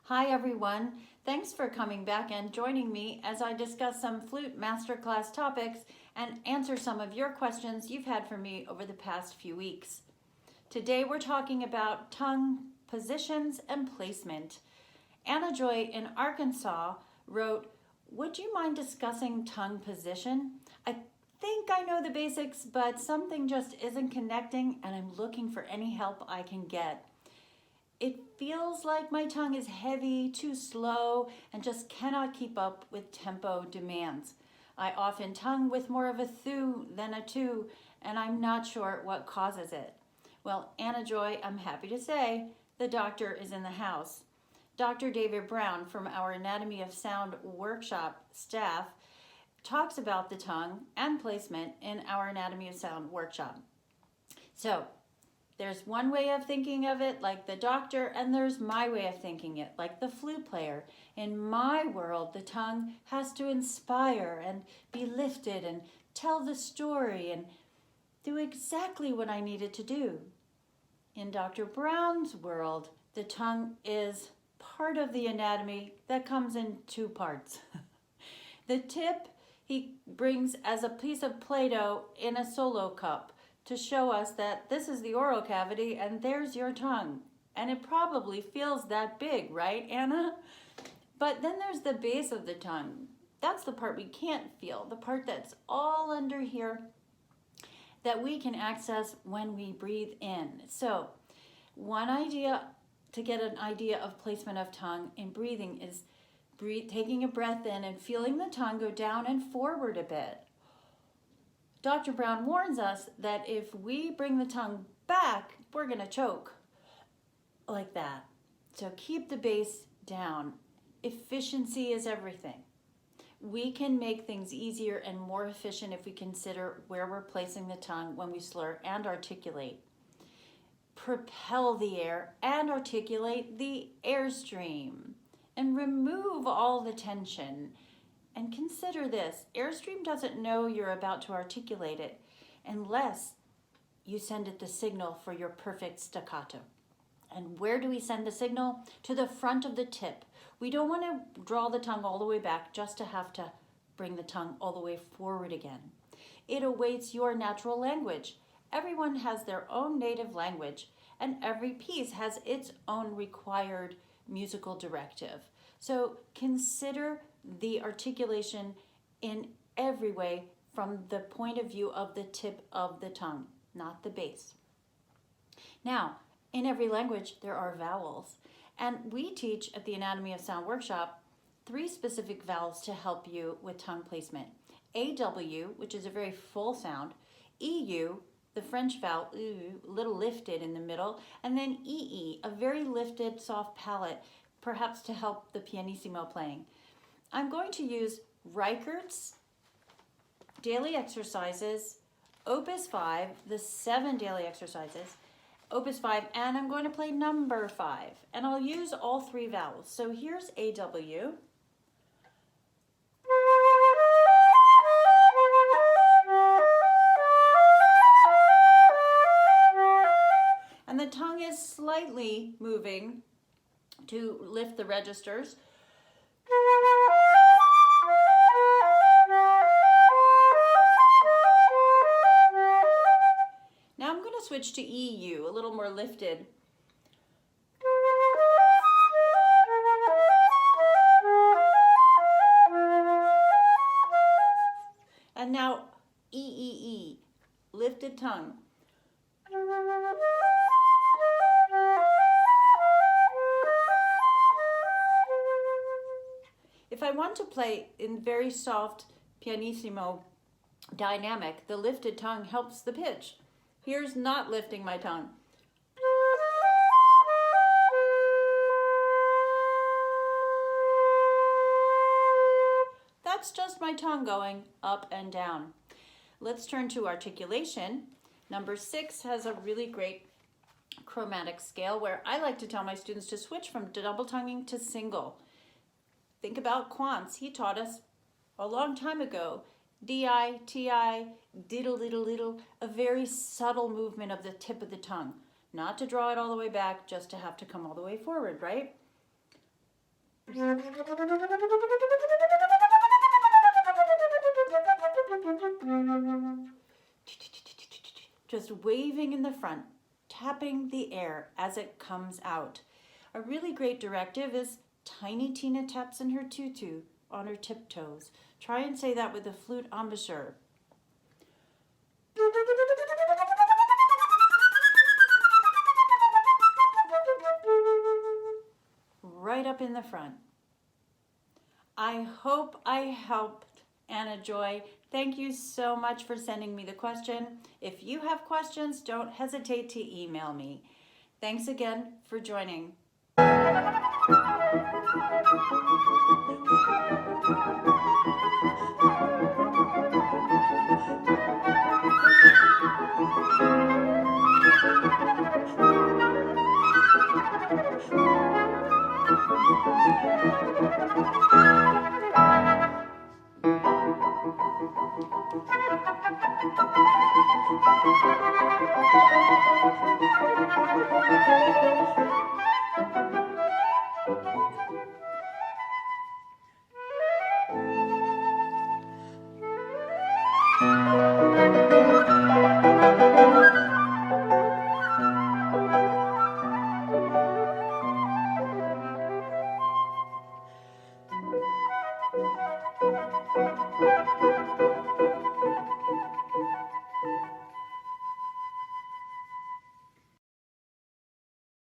Hi everyone, thanks for coming back and joining me as I discuss some flute masterclass topics and answer some of your questions you've had for me over the past few weeks. Today we're talking about tongue positions and placement. Anna Joy in Arkansas wrote, "Would you mind discussing tongue position? I think I know the basics, but something just isn't connecting and I'm looking for any help I can get. It feels like my tongue is heavy, too slow, and just cannot keep up with tempo demands. I often tongue with more of a thu than a tu, and I'm not sure what causes it." Well, Anna Joy, I'm happy to say, the doctor is in the house. Dr. David Brown from our Anatomy of Sound workshop staff talks about the tongue and placement in our Anatomy of Sound workshop. So, there's one way of thinking of it like the doctor, and there's my way of thinking it like the flute player. In my world, the tongue has to inspire and be lifted and tell the story and do exactly what I need it to do. In Dr. Brown's world, the tongue is part of the anatomy that comes in two parts. The tip he brings as a piece of Play-Doh in a solo cup to show us that this is the oral cavity and there's your tongue. And it probably feels that big, right, Anna? But then there's the base of the tongue. That's the part we can't feel, the part that's all under here that we can access when we breathe in. So, one idea to get an idea of placement of tongue in breathing is taking a breath in and feeling the tongue go down and forward a bit. Dr. Brown warns us that if we bring the tongue back, we're going to choke like that. So keep the base down. Efficiency is everything. We can make things easier and more efficient if we consider where we're placing the tongue when we slur and articulate. Propel the air and articulate the airstream. And remove all the tension. And consider this, airstream doesn't know you're about to articulate it unless you send it the signal for your perfect staccato. And where do we send the signal? To the front of the tip. We don't want to draw the tongue all the way back just to have to bring the tongue all the way forward again. It awaits your natural language. Everyone has their own native language, and every piece has its own required musical directive. So consider the articulation in every way from the point of view of the tip of the tongue, not the base. Now, in every language, there are vowels. And we teach at the Anatomy of Sound workshop 3 specific vowels to help you with tongue placement. AW, which is a very full sound. EU, the French vowel, a little lifted in the middle. And then EE, a very lifted, soft palate, perhaps to help the pianissimo playing. I'm going to use Reichert's daily exercises, Opus 5, the 7 daily exercises, Opus 5, and I'm going to play number 5. And I'll use all 3 vowels. So here's AW. And the tongue is slightly moving to lift the registers. Now I'm going to switch to EU, a little more lifted. And now EEE, lifted tongue. If I want to play in very soft pianissimo dynamic, the lifted tongue helps the pitch. Here's not lifting my tongue. That's just my tongue going up and down. Let's turn to articulation. Number 6 has a really great chromatic scale where I like to tell my students to switch from double tonguing to single. Think about Quantz. He taught us a long time ago. D-I, T-I, diddle, diddle, diddle, a very subtle movement of the tip of the tongue. Not to draw it all the way back, just to have to come all the way forward, right? Just waving in the front, tapping the air as it comes out. A really great directive is Tiny Tina taps in her tutu on her tiptoes. Try and say that with a flute embouchure. Right up in the front. I hope I helped, Anna Joy. Thank you so much for sending me the question. If you have questions, don't hesitate to email me. Thanks again for joining.